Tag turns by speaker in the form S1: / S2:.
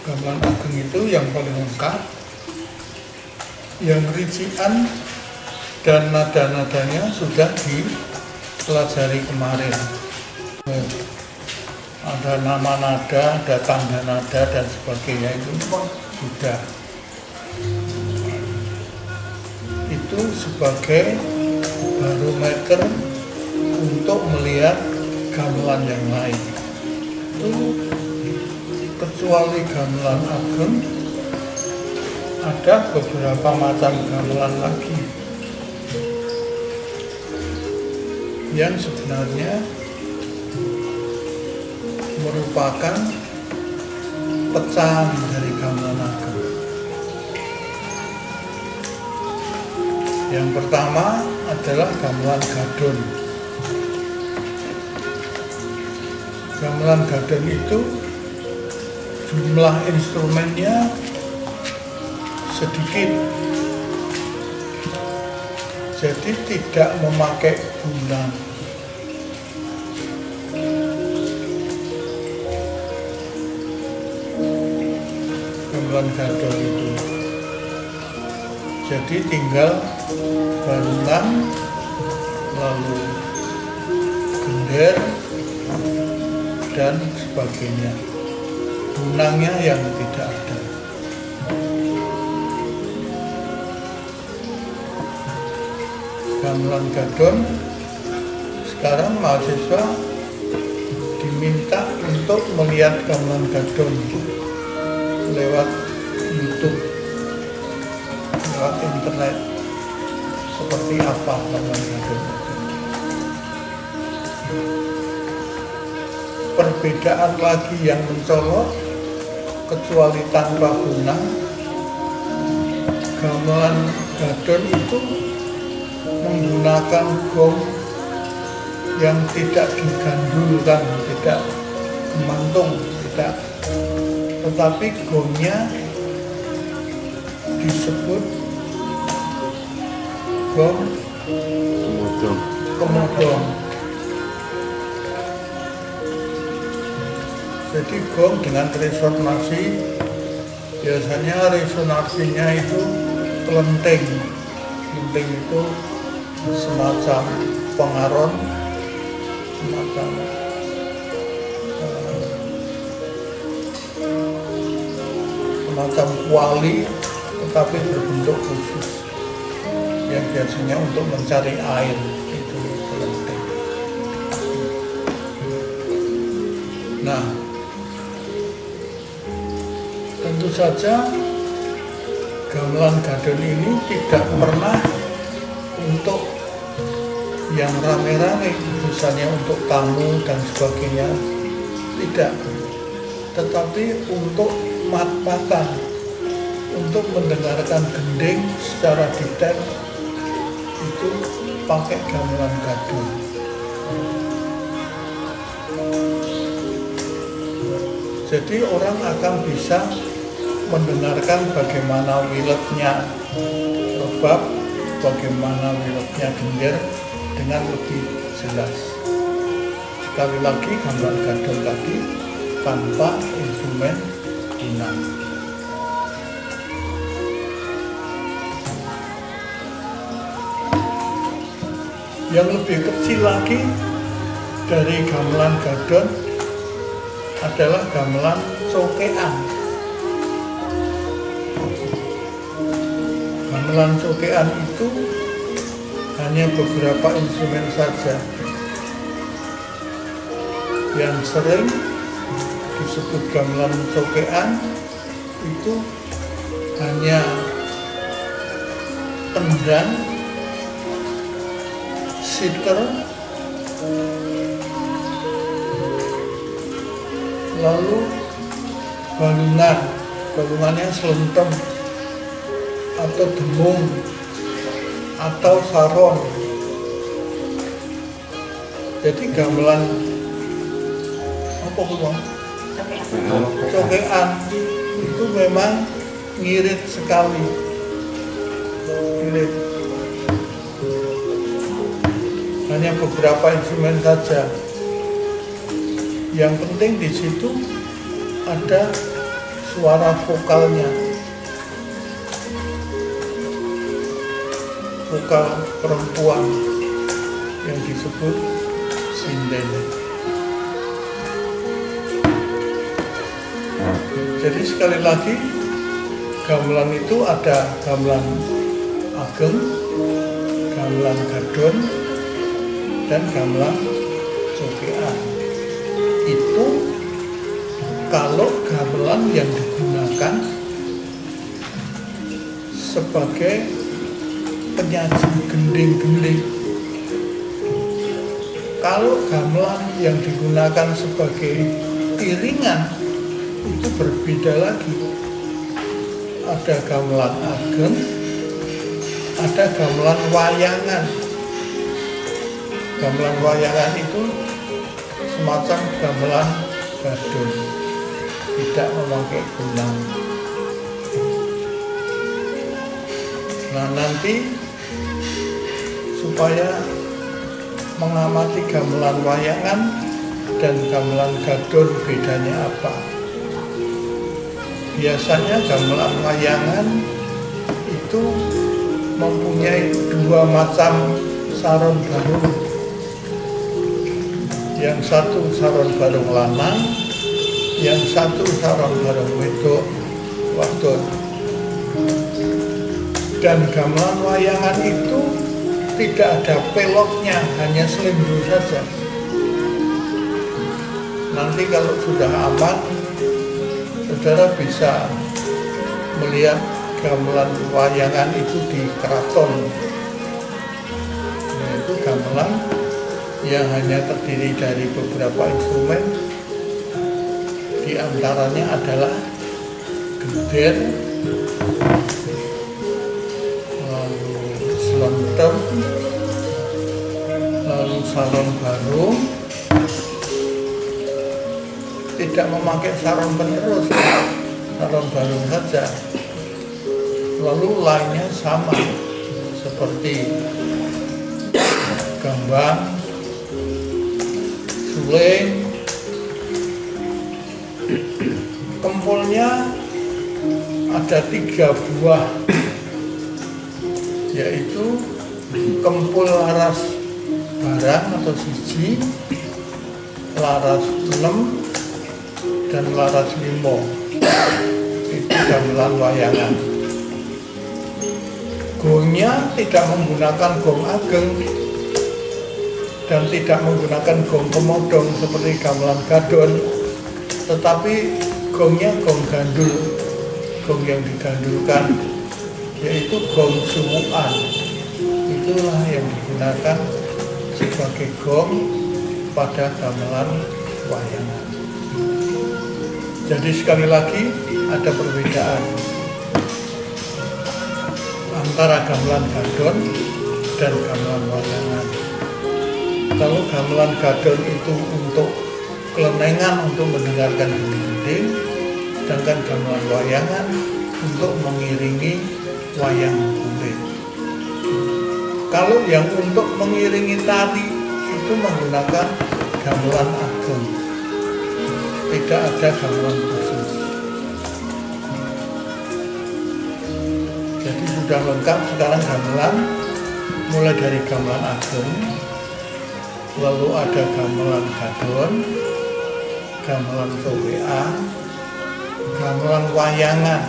S1: Gamelan ageng itu yang paling lengkap, yang rincian dan nada-nadanya sudah dipelajari kemarin. Ada nama nada, ada tanda nada dan sebagainya itu sudah. Itu sebagai barometer untuk melihat gamelan yang lain. Itu kecuali gamelan ageng, ada beberapa macam gamelan lagi yang sebenarnya merupakan pecahan dari gamelan ageng. Yang pertama adalah gamelan gadon. Gamelan gadon itu jumlah instrumennya sedikit, jadi tidak memakai bunang. Gamelan gadon itu jadi tinggal balungan, lalu gender dan sebagainya. Bunangnya yang tidak ada. Gamelan gadon sekarang mahasiswa diminta untuk melihat gamelan gadon lewat YouTube, lewat internet, seperti apa gamelan gadon itu. Perbedaan lagi yang mencolok, kecuali tanpa bunang, gamelan gadon itu menggunakan gong yang tidak digandulkan, tidak gemantung, tidak, tetapi gongnya disebut gong kemodong. Jadi gong dengan resonansi, biasanya resonansinya itu kelenteng. Kelenteng itu semacam pengaron, semacam kuali, tetapi berbentuk khusus yang biasanya untuk mencari air, itu kelenteng. Nah, tentu saja gamelan gadon ini tidak pernah untuk yang rame-rame, misalnya untuk tamu dan sebagainya, tidak, tetapi untuk mat-matan, untuk mendengarkan gending secara detail, itu pakai gamelan gadon. Jadi orang akan bisa mendengarkan bagaimana wiletnya rebab, bagaimana wiletnya gender dengan lebih jelas. Sekali lagi gamelan gadon tadi tanpa instrumen bunang. Yang lebih kecil lagi dari gamelan gadon adalah gamelan cokean. Gamelan cokean itu hanya beberapa instrumen saja. Yang sering disebut gamelan cokean itu hanya tendang, siter, lalu balungan, balungannya selentem atau demung atau saron. Jadi gamelan apa bang? Cokean itu memang ngirit sekali, ngirit. Hanya beberapa instrumen saja. Yang penting di situ ada suara vokalnya, vokal perempuan yang disebut sinden. Jadi sekali lagi, gamelan itu ada gamelan ageng, gamelan gadon, dan gamelan cokean. Itu kalau gamelan yang digunakan sebagai penyaji gending-gending. Kalau gamelan yang digunakan sebagai iringan itu berbeda lagi. Ada gamelan ageng, ada gamelan wayangan. Gamelan wayangan itu semacam gamelan gadon, tidak memakai gunang. Nah, nanti supaya mengamati gamelan wayangan dan gamelan gadon bedanya apa. Biasanya gamelan wayangan itu mempunyai dua macam saron barung. Yang satu saron barung lanang, yang satu saron barung wedok wadon. Dan gamelan wayangan itu tidak ada peloknya, hanya selembur saja. Nanti kalau sudah aman, saudara bisa melihat gamelan wayangan itu di keraton. Yaitu gamelan yang hanya terdiri dari beberapa instrumen, di antaranya adalah geder, lalu slontem, lalu saron barung. Tidak memakai saron penerus, saron barung saja. Lalu lainnya sama seperti gambang, suling. Kempulnya ada 3 buah, yaitu kempul laras barang atau siji, laras 6, dan laras 5. Itu gamelan wayangan. Gongnya tidak menggunakan gong ageng dan tidak menggunakan gong kemodong seperti gamelan gadon, tetapi gongnya gong gandul, gong yang digandulkan, yaitu gong suwuan. Itulah yang digunakan sebagai gong pada gamelan wayangan. Jadi sekali lagi ada perbedaan antara gamelan gadon dan gamelan wayangan. Kalau gamelan gadon itu untuk kelenengan, untuk mendengarkan gending-gending, sedangkan gamelan wayangan untuk mengiringi wayang kulit. Kalau yang untuk mengiringi tari itu menggunakan gamelan ageng, tidak ada gamelan khusus. Jadi sudah lengkap sekarang gamelan, mulai dari gamelan ageng, lalu ada gamelan gadon, gamelan cokean, gamelan wayangan.